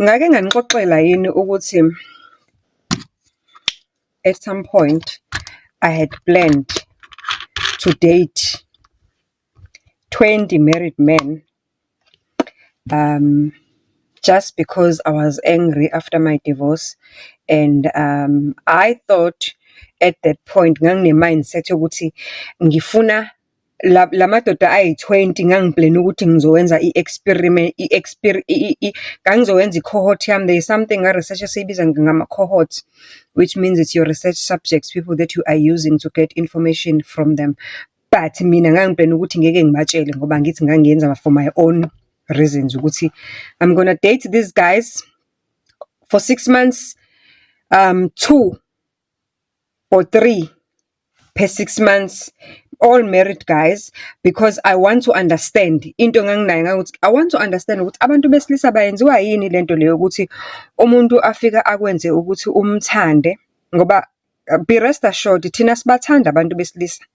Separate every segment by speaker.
Speaker 1: Ngake nganixoxela yini ukuthi at some point I had planned to date 20 married men just because I was angry after my divorce, and I thought at that point ngangine-mindset yokuthi ngifuna lamadoda ayi-20 ngangiplane ukuthi ngizowenza i-experiment ngangizowenza i-cohort yami. There is something nga-research esiyibiza ngama-cohorts, which means it's your research subjects, people that you are using to get information from them. But mina ngangiplane ukuthi ngeke ngibatshele ngoba ngithi ngangiyenza for my own reasons ukuthi I'm gonna date these guys for 6 months, 2 or 3 per 6 months, all married guys, because I want to understand into nganginayo ngakuthi I want to understand ukuthi abantu besilisa bayenziwa yini lento leyo ukuthi umuntu afika akwenze ukuthi umthande, ngoba be rest assured thina sibathanda abantu besilisa.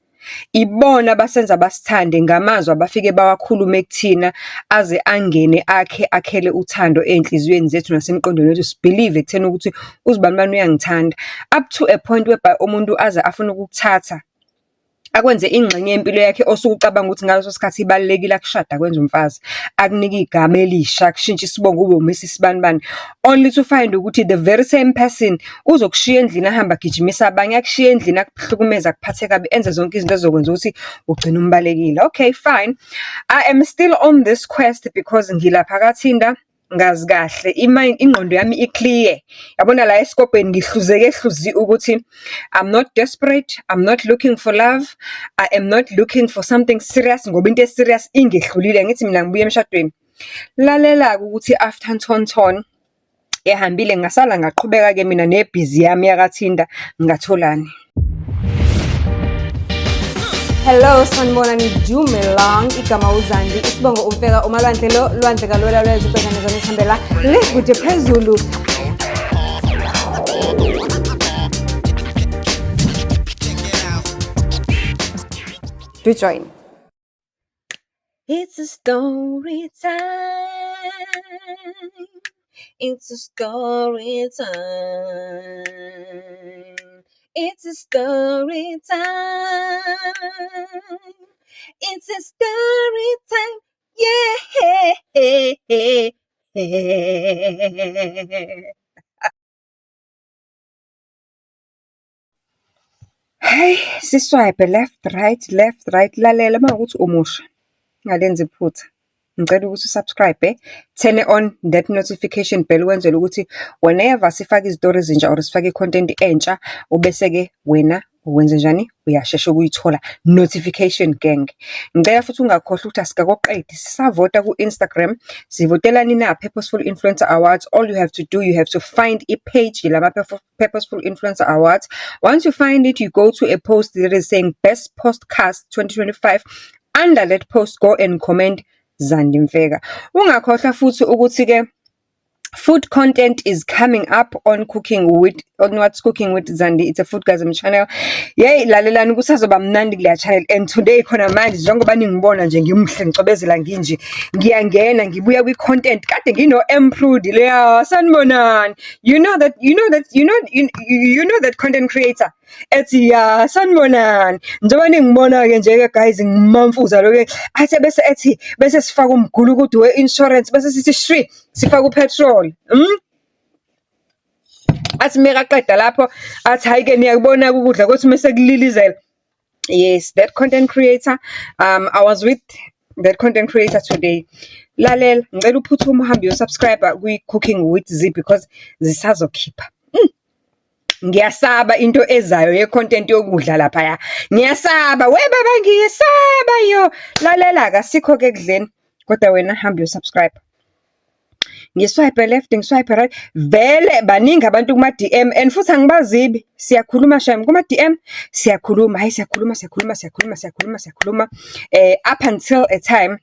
Speaker 1: Ibona basenza basithande ngamazwi abafike bawakhulume kuthina aze angene akhele uthando enhliziyweni zethu nasemqondweni wethu. Sibelieve ekutheni ukuthi uzibani uyangithanda, up to a point whereby umuntu aze afuna ukukuthatha akwenze ingxenye yempilo yakhe osukucabanga ukuthi ngaleso sikhathi ibalekile akushada kwenza umfazi, akunika igama elisha, akushintshe isibongo ube uMrs bani, only to find ukuthi the very same person uzokushiya endlini ahamba gijimisa abanye, akushiya endlini akuhlukumeza akuphathe kabi, enze zonke izinto ezokwenza ukuthi ugcine umbalekile. Okay, fine, I am still on this quest because ngilapha kaThinda ngazi kahle ingqondo yami iclear. Yabona la esikopeni ngihluzeke ukuthi I'm not desperate, I'm not looking for love, I am not looking for something serious ngoba into serious ingehlulile. Ngithi mina ngibuye emshadweni lalela ukuthi after ntonton ehambile ngasala ngaqhubeka ke mina nebhizi yami yakaThinda ngatholani.
Speaker 2: Hello, sanibonani, Dumelang, igama uZandi, isibongo umfeka umalwandle lo lwandle kalola lwezibhekane zona esihambela lekude phezulu. Do join.
Speaker 1: It's a story time. It's a story time. It's a story time. It's a story time. Yeah. Hey, siswipe left, right. Lalela mawukuthi umusha. Ngalenza iphutha. Ngicela ukuthi usubscribe, turn on that notification bell wenzela ukuthi whenever sifaka izitori ezintsha or sifaka i-content entsha ubese ke wena wenze njani uyashesha ukuyithola notification gang. Ngicela futhi ungakhohlwa ukuthi asikakoqedi sisavota ku-Instagram, sivotelani na Purposeful Influencer Awards. All you have to do, you have to find a page lama Purposeful Influencer Awards. Once you find it, you go to a post that is saying Best Podcast 2025. Under that post, go and comment Zandi Mfeka. Ungakhohlwa futhi ukuthi ke food content is coming up on What's Cooking with Zandi. It's a foodgasm channel. Yey lalelani kusazoba mnandi kule channel, and today khona manje njengoba ningibona nje ngimhle ngicobezela nginje ngiyangena ngibuya kwi content kade ngino Improved leya sanibonani. You know that content creator ethi ya sanibonani njengoba ningibona ke nje ke guys ngimamfuza lo ke athi bese sifaka umgulu ukuthi we insurance bese sithi shri sifaka upetrol. Athi meka qeda lapho athi hayi ke niyakubona ukudla ukuthi mase kulilizela. Yes, that content creator. I was with that content creator today. Lalela ngicela uphuthuma uhambe uyosubscribe kwi Cooking with Z because zisazokhipha. Ngiyasaba into ezayo ye content yokudla lapha ya. Ngiyasaba we baba ngiyasaba yo. Lalela ka sikho ke kudleni kodwa wena hamba uyosubscribe. Ngiswipe left ngiswipe right vele baningi abantu kuma DM and futhi angibazibi siyakhuluma shame kuma DM siyakhuluma up until a time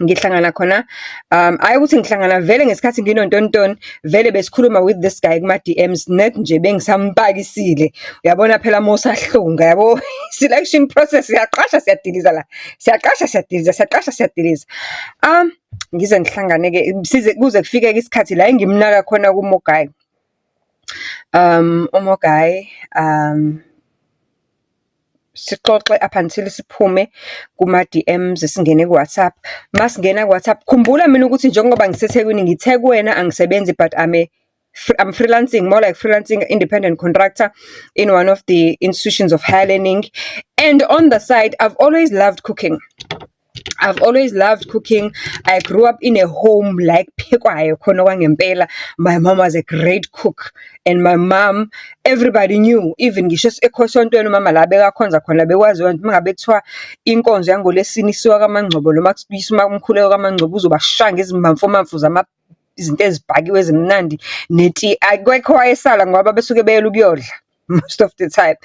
Speaker 1: ngihlangana khona ayikuthi ngihlangana vele ngesikhathi nginontontoni vele besikhuluma with this guy kuma DMs net nje bengisampakisile. Uyabona phela mosahlunga yabo selection process siyaqasha siyadiliza la siyaqasha siyadiliza. ngize ngihlangane-ke size kuze kufike-ke isikhathi la engimnaka khona kuMogai. uMogai sixoxe up until siphume kuma-DMs singene ku-WhatsApp. Masingena ku-WhatsApp, khumbula mina ukuthi njengoba ngiseThekwini ngithe angisebenzi, but I'm freelancing, more like freelancing independent contractor in one of the institutions of higher learning. And on the side, I've always loved cooking. I grew up in a home like phekwayo khona kwangempela. My mom was a great cook, and my mom, everybody knew, even ngisho ekhosontweni umama la bekakhonza khona bekwazi ukuthi mangabe kuthiwa inkonzo yangoLesine isiwa kaMangcobo noma kuyiswa umkhuleko kaMangcobo uzobashanga izimamfu izinto ezibhakiwe ezimnandi neti akwekho wayesala ngoba besuke beyela ukuyodla most of the time.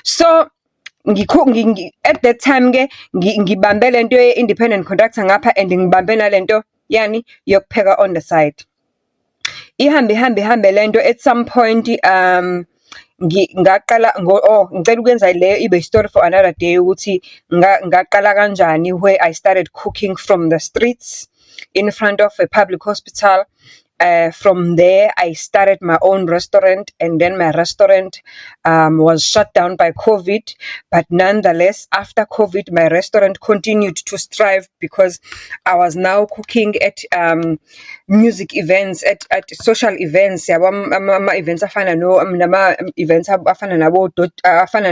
Speaker 1: So at that time ke ngibambe lento ye-independent contractor ngapha, and ngibambe nalento yani yokupheka on the side. Ihambe lento at some point ngaqala ngicela ukwenza leyo ibe story for another day ukuthi ngaqala kanjani, where I started cooking from the streets in front of a public hospital. From there, I started my own restaurant, and then my restaurant was shut down by COVID. But nonetheless, after COVID, my restaurant continued to strive because I was now cooking at music events, at social events. Events afana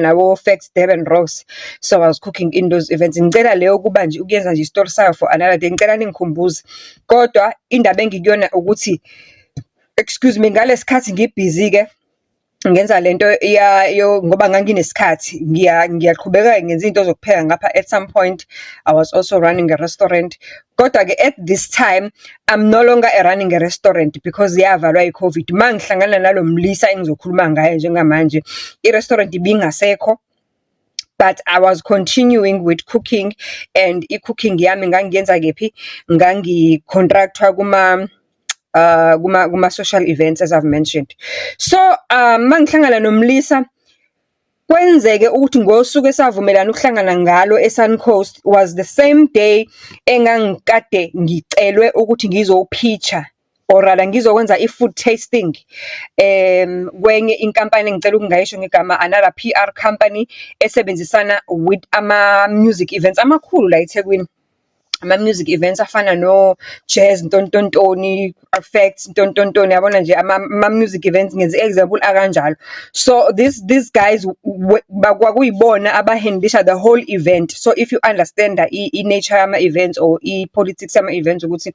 Speaker 1: nabo Facts Durban Rocks. So I was cooking in those events. Ngicela leyo kuba nje ukuyenza nje story sayo for another day. Ngicela ningikhumbuze. Kodwa indaba engikuyona ukuthi, excuse me, ngalesikhathi ngibusy ke ngenza lento yo ngoba nganginesikhathi ngiyaqhubeka ngenza into zokupheka ngapha. At some point I was also running a restaurant, kodwa ke at this time I'm no longer running a restaurant because yavalwa iCovid. Mangihlangana nalo Mlisa engizokhuluma ngaye njengamanje, i-restaurant ibingasekho, but I was continuing with cooking, and i-cooking yami ngangiyenza kephi, ngangi-contractwa kuma social events as I've mentioned. So mangihlangana noMlisa kwenzeke ukuthi ngosuku esavumelana ukuhlangana ngalo eSuncoast was the same day engangikade ngicelwe ukuthi ngizopitcha or rather ngizokwenza i-food tasting kwenye inkampani engicela ukungayisho ngegama, another PR company esebenzisana with ama-music events amakhulu la eThekwini. Ama-music events afana no-Jazz Ntontontoni, Facts Ntontontoni, yabona nje ama-music events ngenze example akanjalo. So these guys kwakuyibona abahandlisha the whole event. So if you understand i-nature yama-events or i-politics yama-events ukuthi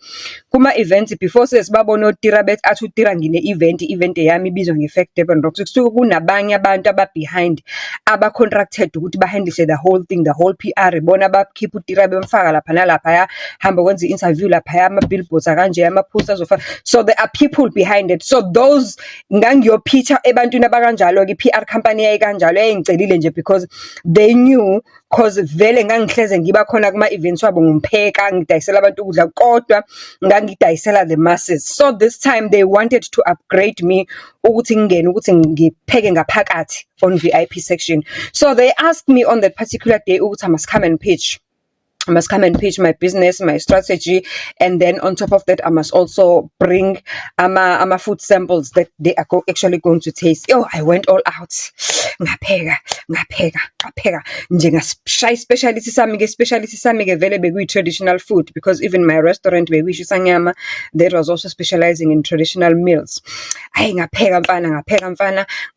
Speaker 1: kuma-events before sesibabona otira bethi athi utira ngine-event yami ibizwa nge-Fact Durban Rocks, kusuke kunabanye abantu aba-behind aba-contracted ukuthi bahandlishe the whole thing, the whole PR. Bona bakhipha utira bemfaka lapha nalapha, hamba kwenza i-interview lapha, ama-billboards akanje, ama-posters of. So there are people behind it. So those ngangiyopitcha ebantwini abakanjalo ke, PR company yayikanjalo yayingicelile nje because they knew, cause vele ngangihleze ngiba khona kuma-events wabo, ngimpheka ngidayisela abantu ukudla, kodwa ngangidayisela the masses. So this time they wanted to upgrade me ukuthi ngingene ukuthi ngipheke ngaphakathi on VIP section. So they asked me on that particular day ukuthi I must come and pitch my business, my strategy, and then on top of that I must also bring ama food samples that they are actually going to taste. I went all out. Ngapheka njengashaya speciality sami ke vele bekuyi traditional food, because even my restaurant bekuyishisa nyama, that was also specializing in traditional meals. Ngapheka mfana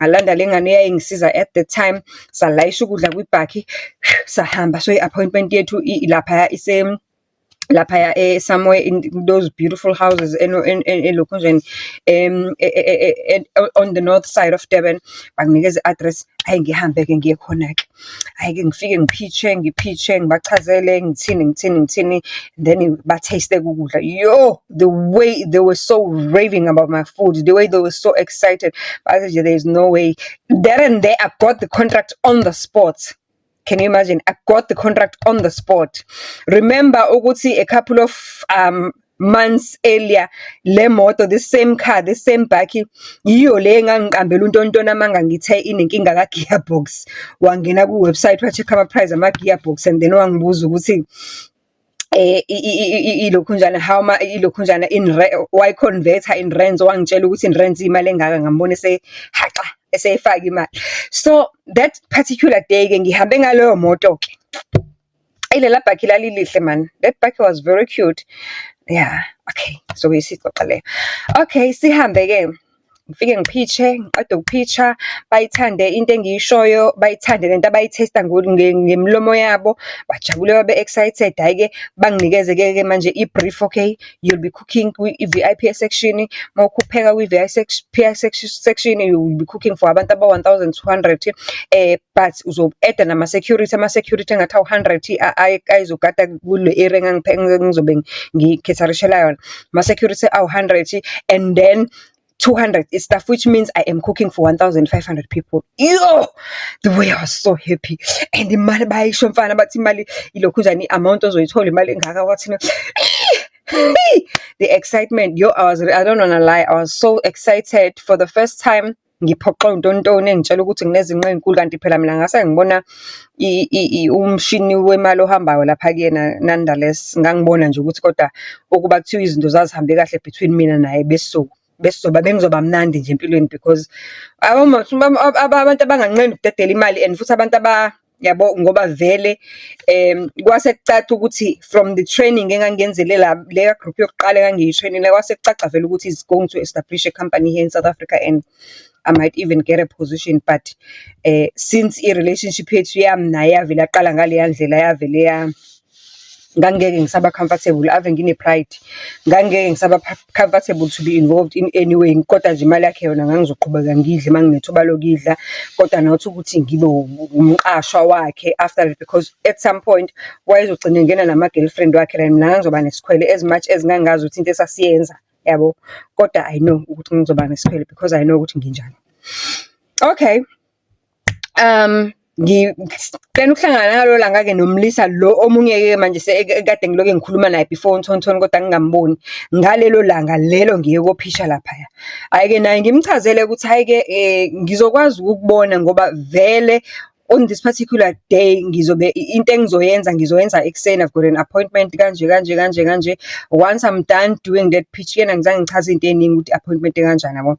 Speaker 1: ngalanda lengane eyayingisiza at the time, salayisha ukudla kwibhaki sahamba. So i-appointment yethu laphaya somewhere in those beautiful houses in Lokhonjeni, on the north side of Durban. Banginikeza address, ngihambe ke ngiye khona ke, ke ngifike ngipitche ngibachazele ngithini, then bataste ukudla. The way they were so raving about my food, the way they were so excited, but I said there is no way. There and there I got the contract on the spot. Can you imagine? I got the contract on the spot. Remember ukuthi a couple of months earlier, le moto, the same car, the same baki, yiyo le engangiqambela uNtontona manga ngithe inenkinga ka gearbox. Wangena ku website wa check ama price ama gearbox, and then wangibuza ukuthi ilokhunjana ilokhunjana why converter in rands, wangitshela ukuthi in rands imali engaka, ngambona haxa eseyifaka imali. So that particular day ke ngihambe ngaleyo moto ke, ilela bhakhi lalilihle man, that bhakhi was very cute. Yeah, okay, so isixoxa leyo. Okay, sihambe ke, ngifike ngipitche, ngiqeda ukupitcha, bayithande into engiyishoyo, bayithande lento abayithesta ngemlomo yabo, bajabule babe excited. Hayi ke banginikeze ke manje i-brief. Okay, you'll be cooking i-VIP section, mawukupheka kwi-VIP section you'll be cooking for abantu aba 1200, but uzob-add nama security, engathi 100 ayizogada kule area engizobe ngikhetharishela yona, ama security 100, and then 200 is staff, which means I am cooking for 1,500 people. Yo, the way I was so happy. And imali bayisho mfana bathi imali ilokhunjani amount ozoyithola imali engaka, wathi the excitement. Yo, I don't wanna lie, I was so excited for the first time. Ngiphoqa uNtontoni engitshela ukuthi nginezinqa ezinkulu, kanti phela mina ngase ngibona umshini wemali ohambayo lapha kuyena. Nonetheless ngangibona nje ukuthi kodwa ukuba kuthiwa izinto zazihambe kahle between mina naye besoba bengizoba mnandi nje empilweni, because abantu abanganqeni ukudedela imali, and futhi abantu yabo, ngoba vele kwasekucaca ukuthi from the training engangenzele leya group yokuqala engangiyitrainile, kwasekucaca vele ukuthi is going to establish a company here in South Africa, and I might even get a position. But since i-relationship yethu yami naye yavele yaqala ngaleya ndlela, yavele ngangeke ngisaba comfortable, ave ngine pride, ngangeke ngisaba comfortable to be involved in any way. Kodwa nje imali yakhe yona ngangizoqhubeka ngidle manginethuba lokudla, kodwa not ukuthi ngibe umqashwa wakhe after it, because at some point wayezogcina ngena nama girlfriend wakhe, la mina ngizoba nesikhwele, as much as ngangazi ukuthi into esasiyenza, yabo, kodwa I know ukuthi ngizoba nesikhwele because I know ukuthi nginjani. Okay, ngicela ukuhlangana ngalo langa ke nomlisa lo omunye ke manje sekade ngiloke ngikhuluma naye before uNthontoni, kodwa ngingamboni ngalelo langa lelo ngiye kophisha lapha. Hayi ke naye ngimchazele ukuthi hayi ke ngizokwazi ukubona, ngoba vele on this particular day ngizobe into engizoyenza ekseni. I've got an appointment kanje. Once I'm done doing that pitch, yena ngizange ngichaze into eningi ukuthi appointment kanjani, yabo.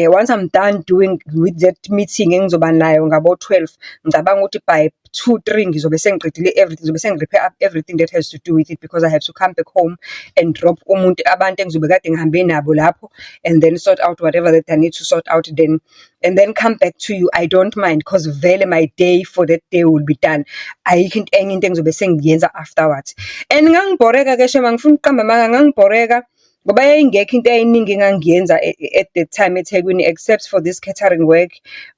Speaker 1: Once I'm done doing with that meeting engizoba nayo ngabo 12, ngicabanga ukuthi by 2-3 ngizobe sengiqedile everything, ngizobe sengi-prepare up everything that has to do with it, because I have to come back home and drop abantu engizobe kade ngihambe nabo lapho, and then sort out whatever that I need to sort out, and then come back to you. I don't mind, because vele my day for that day will be done. Ayikho enye into engizobe sengiyenza afterwards. And ngangibhoreka ke shema, ngifuna uqamba amanga, ngangibhoreka ngoba yayingekho into eyiningi engangiyenza at that time eThekwini, except for this catering work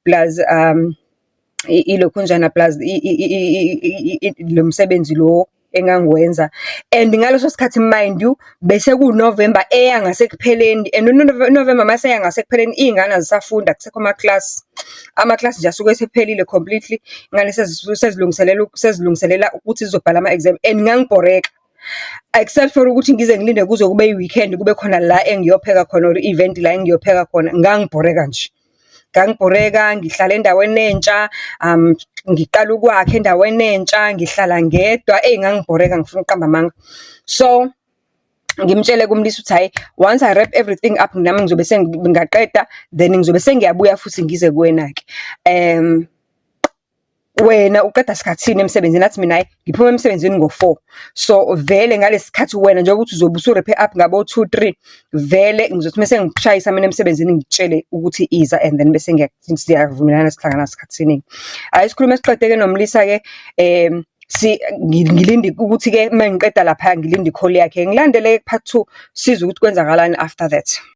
Speaker 1: plus ilokhunjana plus lo msebenzi lo engangiwenza. And ngaleso sikhathi, mind you, bese ku November eya ngasekupheleni, and November mase eya ngasekupheleni ingane azisafunda, kusekho ama class nje asuke sephelile completely, ingane sezilungiselela ukuthi zizobhala ama exam, and ngangibhoreka, except for ukuthi ngize ngilinde kuze kube i-weekend kube khona la engiyopheka khona, or event la engiyopheka khona. Ngangibhoreka nje, ngangibhoreka, ngihlala endaweni entsha, ngiqala ukwakha endaweni entsha, ngihlala ngedwa, ngangibhoreka, ngifuna uqamba amanga. So ngimtshele kumlisa ukuthi hayi, once I wrap everything up, nami ngizobe ngaqeda, then ngizobe sengiyabuya futhi ngize kuwena ke. Wena uqeda sikhathini emsebenzini? Athi mina hayi, ngiphuma emsebenzini ngo-4. So vele ngalesikhathi wena nje ukuthi uzobe usu-wrap up ngabo 2-3, vele ngizothi mase ngishayisa mina emsebenzini ngitshele ukuthi iza, and then bese siyavumelana sihlangana sikhathini. Hayi, sikhulume siqedeke nomlisa ke, ngilinde ukuthi ke mangiqeda lapha ngilinde i-call yakhe, ngilandele part 2 siza ukuthi kwenzakalani after that.